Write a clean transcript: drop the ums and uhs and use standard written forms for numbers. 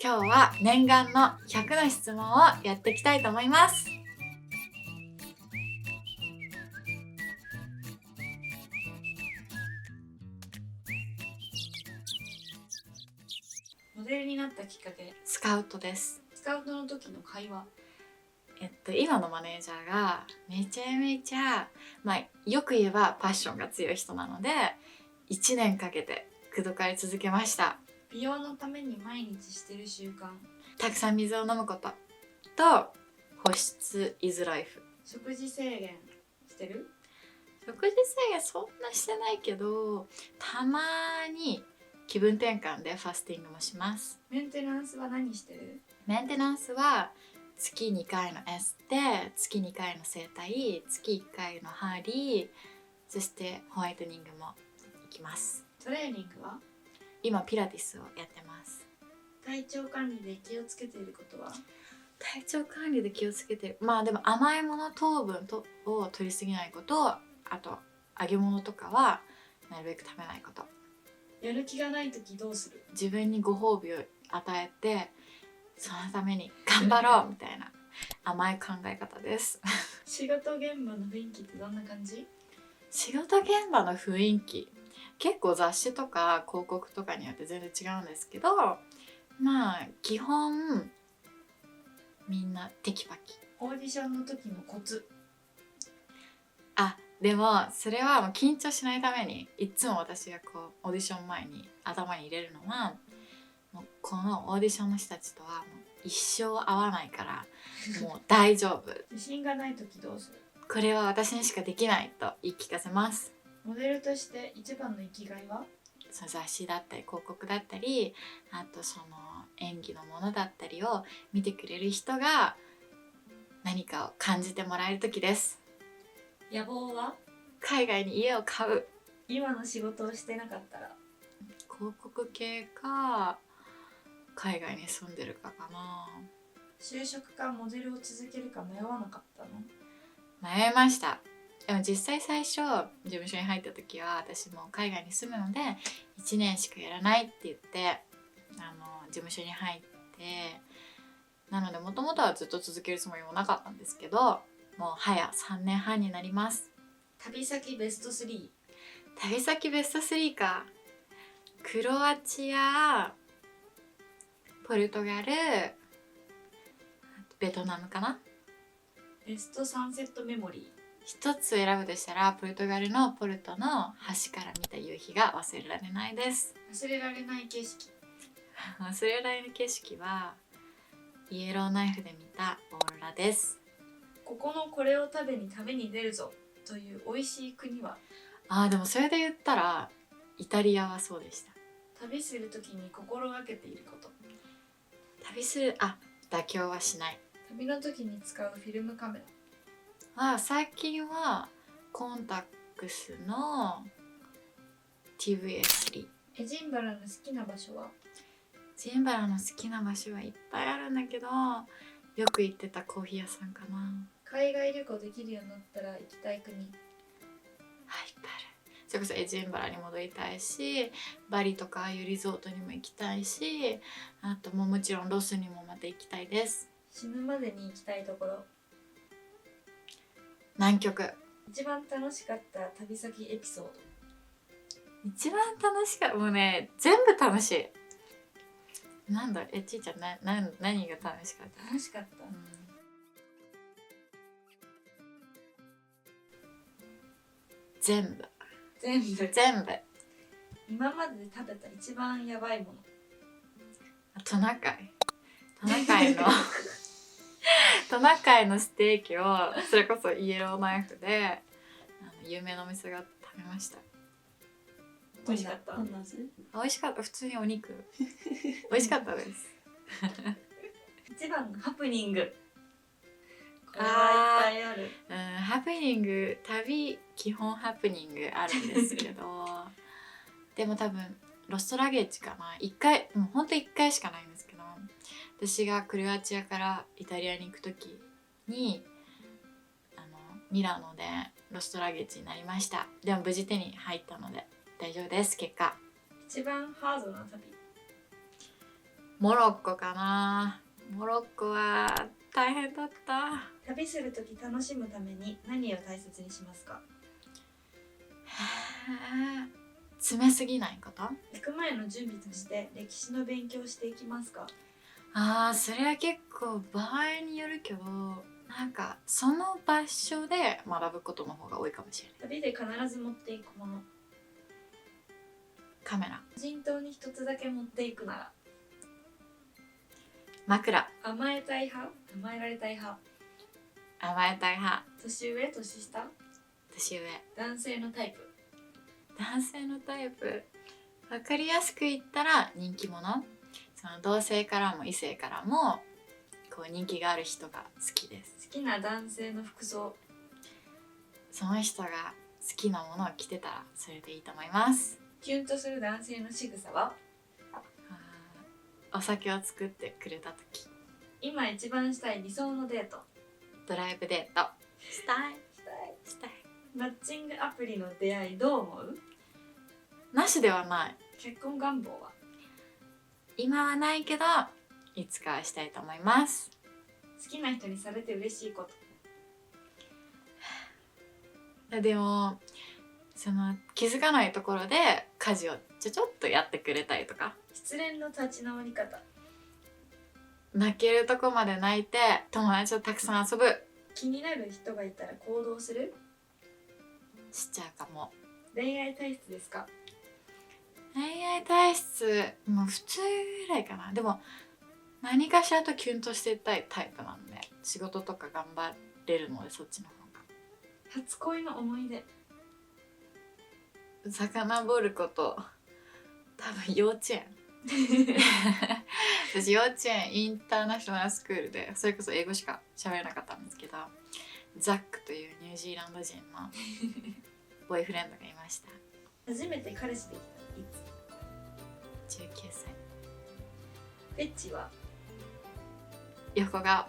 今日は念願の100の質問をやっていきたいと思います。モデルになったきっかけ、スカウトです。スカウトの時の会話。今のマネージャーがめちゃめちゃ、よく言えばパッションが強い人なので1年かけて口説かれ続けました。美容のために毎日してる習慣。たくさん水を飲むことと保湿イズライフ。食事制限してる？食事制限そんなしてないけど、たまに気分転換でファスティングもします。メンテナンスは何してる？メンテナンスは月2回のエステ、月2回の整体、月1回のハーリー、そしてホワイトニングも行きます。トレーニングは？今ピラティスをやってます。体調管理で気をつけていることは？体調管理で気をつけてる。でも甘いもの、糖分を取りすぎないこと、あと揚げ物とかはなるべく食べないこと。やる気がない時どうする？自分にご褒美を与えて、そのために頑張ろうみたいな甘い考え方です。仕事現場の雰囲気ってどんな感じ？仕事現場の雰囲気、結構雑誌とか広告とかによって全然違うんですけど、基本みんなテキパキ。オーディションの時のコツ。でもそれはもう緊張しないために、いつも私がオーディション前に頭に入れるのは、もうこのオーディションの人たちとはもう一生会わないからもう大丈夫。自信がない時どうする？これは私にしかできないと言い聞かせます。モデルとして一番の生きがいは？その雑誌だったり広告だったり、あとその演技のものだったりを見てくれる人が何かを感じてもらえる時です。野望は？海外に家を買う。今の仕事をしてなかったら？広告系か海外に住んでるかかな。就職かモデルを続けるか迷わなかったの？迷いました。でも実際最初事務所に入った時は、私も海外に住むので1年しかやらないって言って事務所に入って、なのでもともとはずっと続けるつもりもなかったんですけど、もう早3年半になります。旅先ベスト3。旅先ベスト3か。クロアチア、ポルトガル、ベトナムかな。ベストサンセットメモリー。一つ選ぶとしたらポルトガルのポルトの橋から見た夕日が忘れられないです。忘れられない景色。忘れられない景色はイエローナイフで見たオーロラです。ここのこれを食べに旅に出るぞという美味しい国は？でもそれで言ったらイタリアはそうでした。旅するときに心がけていること。妥協はしない。旅の時に使うフィルムカメラ。最近はコンタックスの TVS3。エジンバラの好きな場所は？ジンバラの好きな場所はいっぱいあるんだけど、よく行ってたコーヒー屋さんかな。海外旅行できるようになったら行きたい国。いっぱいある。それこそエジンバラに戻りたいし、バリとかああいうリゾートにも行きたいし、あともちろんロスにもまた行きたいです。死ぬまでに行きたいところ。南極。一番楽しかった旅先エピソード。一番楽しかった、もうね、全部楽しい。なんだ、ちいちゃん何が楽しかった？楽しかった、全部。今までで食べた一番やばいもの。トナカイのトナカイのステーキをそれこそイエローナイフで有名なお店が食べました。美味しかった？美味しかった。普通にお肉美味しかったです。一番のハプニング。これはいっぱいある。ハプニング、旅基本ハプニングあるんですけどでも多分ロストラゲッジかな。もうほんと1回しかないんですけど、私がクロアチアからイタリアに行く時にミラノでロストラゲッジになりました。でも無事手に入ったので大丈夫です。結果一番ハードな旅。モロッコかな。モロッコは大変だった。旅するとき楽しむために何を大切にしますか？詰めすぎないこと。行く前の準備として歴史の勉強をしていきますか？それは結構場合によるけど、なんかその場所で学ぶことの方が多いかもしれない。旅で必ず持っていくもの。カメラ。無人島に一つだけ持っていくなら。枕。甘えたい派、甘えられたい派。甘えたい派。年上、年下。年上。男性のタイプ。男性のタイプ、分かりやすく言ったら人気者。その同性からも異性からもこう人気がある人が好きです。好きな男性の服装。その人が好きなものを着てたらそれでいいと思います。キュンとする男性の仕草は？お酒を作ってくれた時。今一番したい理想のデート。ドライブデートしたい。マッチングアプリの出会いどう思う？なしではない。結婚願望は？今はないけどいつかはしたいと思います。好きな人にされて嬉しいこと。でもその気づかないところで家事をちょっとやってくれたりとか。失恋の立ち直り方。泣けるとこまで泣いて友達とたくさん遊ぶ。気になる人がいたら行動する？しちゃうかも。恋愛体質ですか？恋愛体質もう普通ぐらいかな。でも何かしらとキュンとしていたいタイプなんで、仕事とか頑張れるのでそっちの方が。初恋の思い出。遡ること多分幼稚園私幼稚園インターナショナルスクールでそれこそ英語しか喋れなかったんですけど、ザックというニュージーランド人のボーイフレンドがいました。初めて彼氏できたいつ？19歳。フェッチは？横顔。